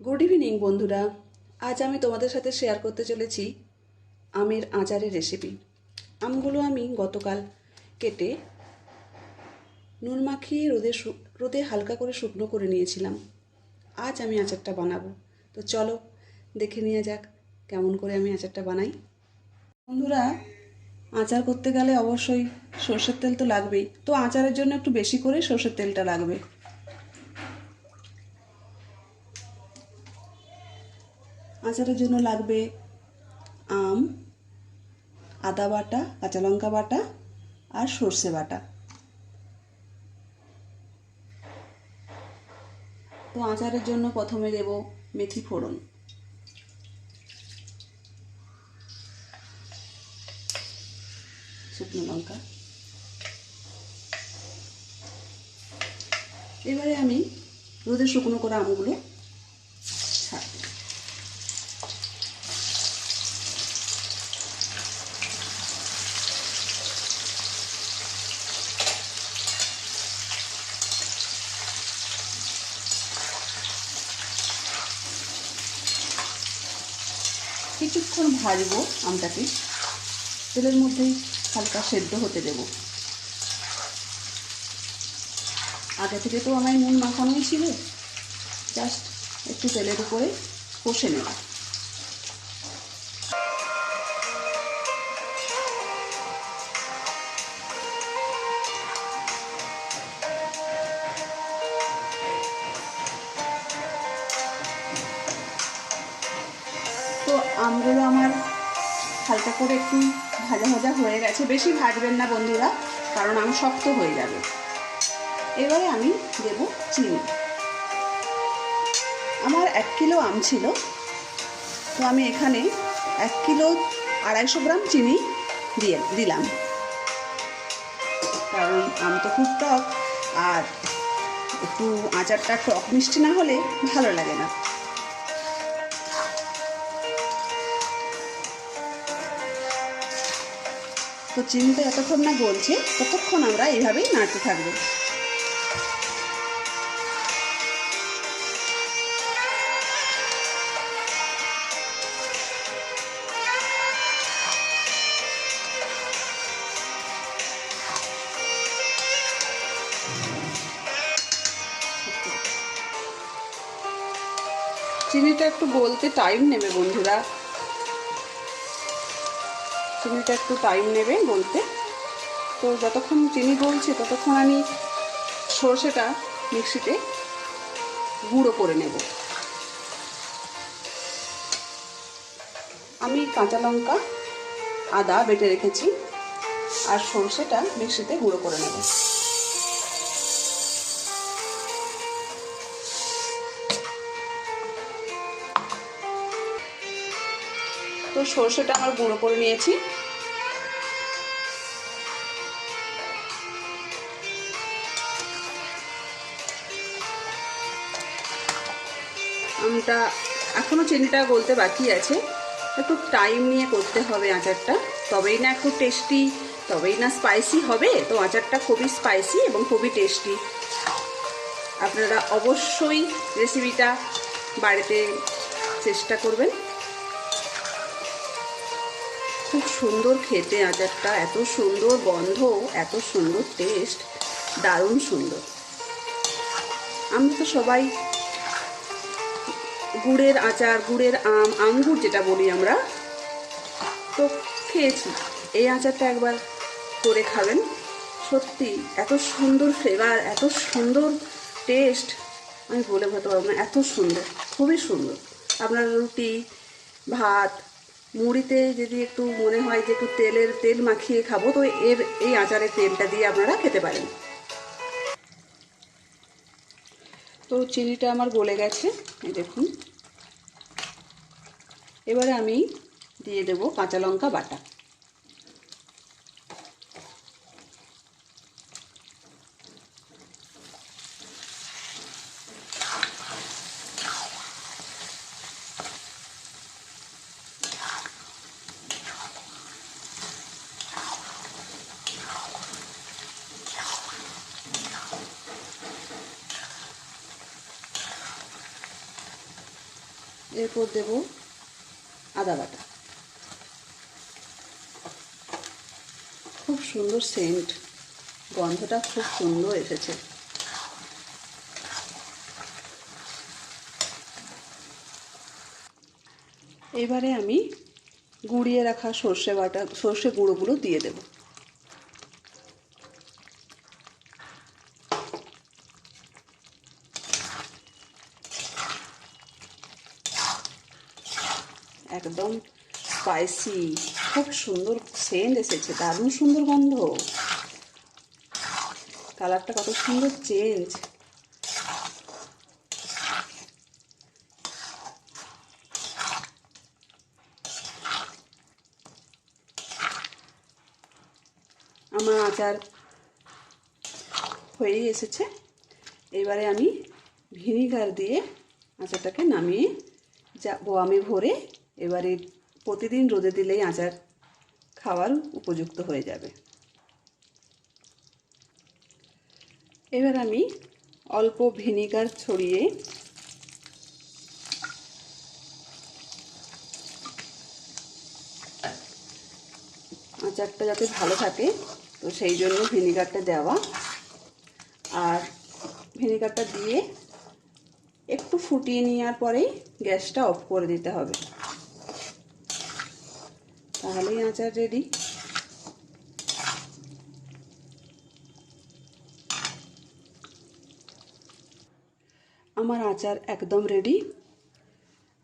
Good evening বন্ধুরা। আজ আমি তোমাদের সাথে শেয়ার করতে চলেছি আমের আচারের রেসিপি। আমগুলো আমি গতকাল কেটে নুন মাখিয়ে রোদে হালকা করে শুকনো করে নিয়েছিলাম। আজ আমি আচারটা বানাবো। তো চলো দেখে নেওয়া যাক কেমন করে আমি আচারটা বানাই। বন্ধুরা, আচার করতে গেলে অবশ্যই সরষের তেল তো লাগবেই। তো আচারের জন্য একটু বেশি করে সরষের তেলটা লাগবে। আচারের জন্য লাগবে আম, আদা বাটা, কাঁচা লঙ্কা বাটা আর সর্ষে বাটা। তো আচারের জন্য প্রথমে দেব মেথি ফোড়ন, শুকনো লঙ্কা। এবারে আমি রোদে শুকনো করা আমগুলো ছাড়ব। কিছুক্ষণ ভাজবো আমটাকে, তেলের মধ্যেই হালকা সেদ্ধ হতে দেব। আগে থেকে তো আমার নুন মাখানোই ছিল, জাস্ট একটু তেলের উপরে কষে নেব। তো আমগুলো আমার হালকা করে একটু ভাজা ভাজা হয়ে গেছে। বেশি ভাজবেন না বন্ধুরা, কারণ আম শক্ত হয়ে যাবে। এবারে আমি দেব চিনি। আমার 1 কিলো আম ছিল, তো আমি এখানে 1 কিলো 250 গ্রাম চিনি দিলাম, কারণ আম তো খুব টক, আর একটু আচারটা টক মিষ্টি না হলে ভালো লাগে না। তো চিনিটা যতক্ষণ না গলছে ততক্ষণ আমরা এইভাবেই নাড়তে থাকবো। চিনিটা একটু গলতে টাইম নেবে বন্ধুরা, চিনিটা একটু টাইম নেবে গলতে। তো যতক্ষণ চিনি গলছে ততক্ষণ আমি সর্ষেটা মিক্সিতে গুঁড়ো করে নেব। আমি কাঁচা লঙ্কা, আদা বেটে রেখেছি, আর সর্ষেটা মিক্সিতে গুঁড়ো করে নেব। তো সর্ষেটা আমার গুঁড়ো করে নিয়েছি। আমটা এখনও চিনিটা গলতে বাকি আছে, একটু টাইম নিয়ে করতে হবে আচারটা, তবেই না একটু টেস্টি, তবেই না স্পাইসি হবে। তো আচারটা খুবই স্পাইসি এবং খুবই টেস্টি। আপনারা অবশ্যই রেসিপিটা বাড়িতে চেষ্টা করবেন। খুব সুন্দর খেতে আচারটা, এত সুন্দর গন্ধ, এত সুন্দর টেস্ট, দারুণ সুন্দর। আমরা তো সবাই গুড়ের আচার, গুড়ের আম, আঙ্গুর যেটা বলি আমরা, তো খেয়েছি। এই আচারটা একবার করে খাবেন, সত্যি এত সুন্দর ফ্লেভার, এত সুন্দর টেস্ট, আমি বলে বোঝাতে পারবো না, এত সুন্দর, খুবই সুন্দর। আপনার রুটি, ভাত, মুড়িতে যদি একটু মনে হয় যে একটু তেল মাখিয়ে খাবো, তো এই আচারের তেলটা দিয়ে আপনারা খেতে পারেন। তো চিনিটা আমার গলে গেছে, এই দেখুন। এবারে আমি দিয়ে দেব কাঁচা লঙ্কা বাটা। এরপর দেব আদা বাটা। খুব সুন্দর সেন্ট, গন্ধটা খুব সুন্দর এসেছে। এবারে আমি গুঁড়িয়ে রাখা সর্ষে গুঁড়োগুলো দিয়ে দেব। একদম স্পাইসি, খুব সুন্দর সেন্ট এসেছে, দারুণ সুন্দর গন্ধ, কালারটা কত সুন্দর চেঞ্জ। আমার আচার হয়েই এসেছে। এবারে আমি ভিনিগার দিয়ে আচারটাকে নামিয়ে বোয়ামে ভরে এবারে প্রতিদিন রোদে দিলেই আচার খাওয়ার উপযুক্ত হয়ে যাবে। এবার আমি অল্প ভিনিগার ছড়িয়ে আচারটা যাতে ভালো থাকে, তো সেই জন্য ভিনিগারটা দেওয়া। আর ভিনিগারটা দিয়ে একটু ফুটিয়ে নেওয়ার পরেই গ্যাসটা অফ করে দিতে হবে, তাহলেই আচার রেডি। আমার আচার একদম রেডি।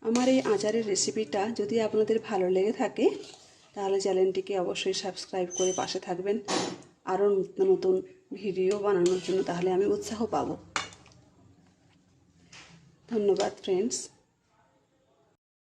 আমার এই আচারের রেসিপিটা যদি আপনাদের ভালো লেগে থাকে তাহলে চ্যানেলটিকে অবশ্যই সাবস্ক্রাইব করে পাশে থাকবেন আরও নতুন নতুন ভিডিও বানানোর জন্য, তাহলে আমি উৎসাহ পাবো। ধন্যবাদ ফ্রেন্ডস।